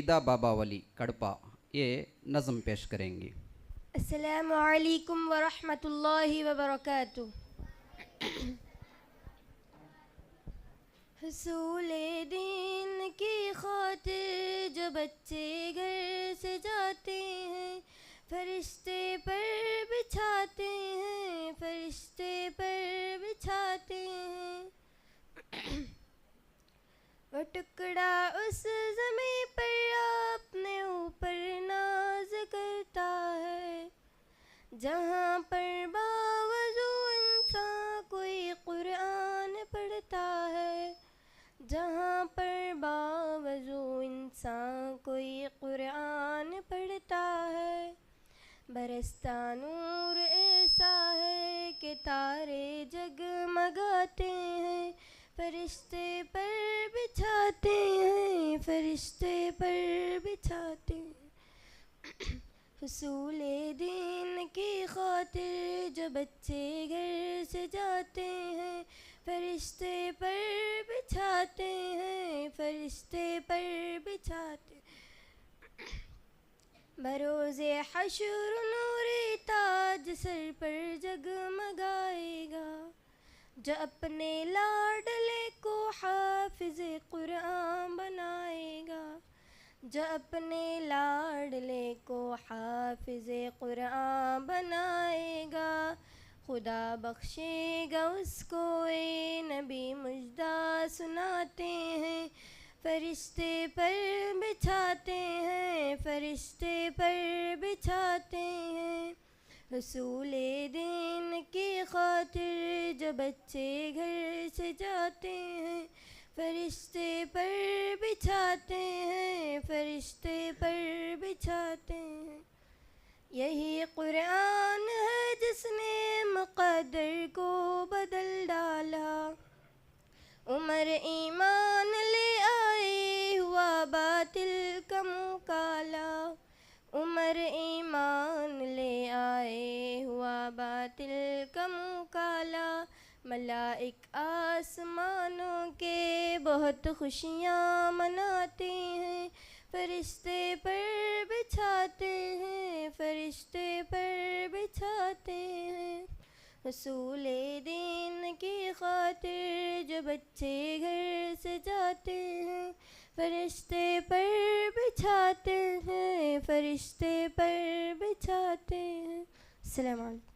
حمیدہ بابا ولی کڑپا یہ نظم پیش کریں گی۔ السلام علیکم ورحمۃ اللہ وبرکاتہ۔ حصول دین کی خاطر جو بچے گھر سے جاتے ہیں، فرشتے پر بچھاتے ہیں، فرشتے پر بچھاتے ہیں۔ وہ ٹکڑا اس زمین پر اپنے اوپر ناز کرتا ہے، جہاں پر باوضو انسان کوئی قرآن پڑھتا ہے، جہاں پر باوضو انسان کوئی قرآن پڑھتا ہے۔ برستا نور ایسا ہے کہ تارے جگمگاتے ہیں، فرشتے پر بچھاتے ہیں، فرشتے پر بچھاتے ہیں۔ حصول دین کی خاطر جو بچے گھر سے جاتے ہیں، فرشتے پر بچھاتے ہیں، فرشتے پر بچھاتے ہیں۔ بروز حشر نور تاج سر پر جگمگائے گا، جو اپنے لاڈلے کو حافظ قرآن بنائے گا، جو اپنے لاڈلے کو حافظ قرآن بنائے گا۔ خدا بخشے گا اس کو اے نبی مژدہ سناتے ہیں، فرشتے پر بچھاتے ہیں، فرشتے پر بچھاتے ہیں۔ حصول دین کی خاطر جو بچے گھر سے جاتے ہیں، فرشتے پر بچھاتے ہیں، فرشتے پر بچھاتے ہیں۔ یہی قرآن ہے جس نے مقدر کو بدل ڈالا، عمر ایمان لے آئے ہوا باطل کا منہ کالا، عمر ایمان لے آئے ہوا باطل کا منہ کالا۔ ملائک آسمانوں کے بہت خوشیاں مناتے ہیں، فرشتے پر بچھاتے ہیں، فرشتے پر بچھاتے ہیں۔ حصول دین کی خاطر جو بچے گھر سے جاتے ہیں، فرشتے پر بچھاتے ہیں، فرشتے پر بچھاتے ہیں۔ السلام علیکم۔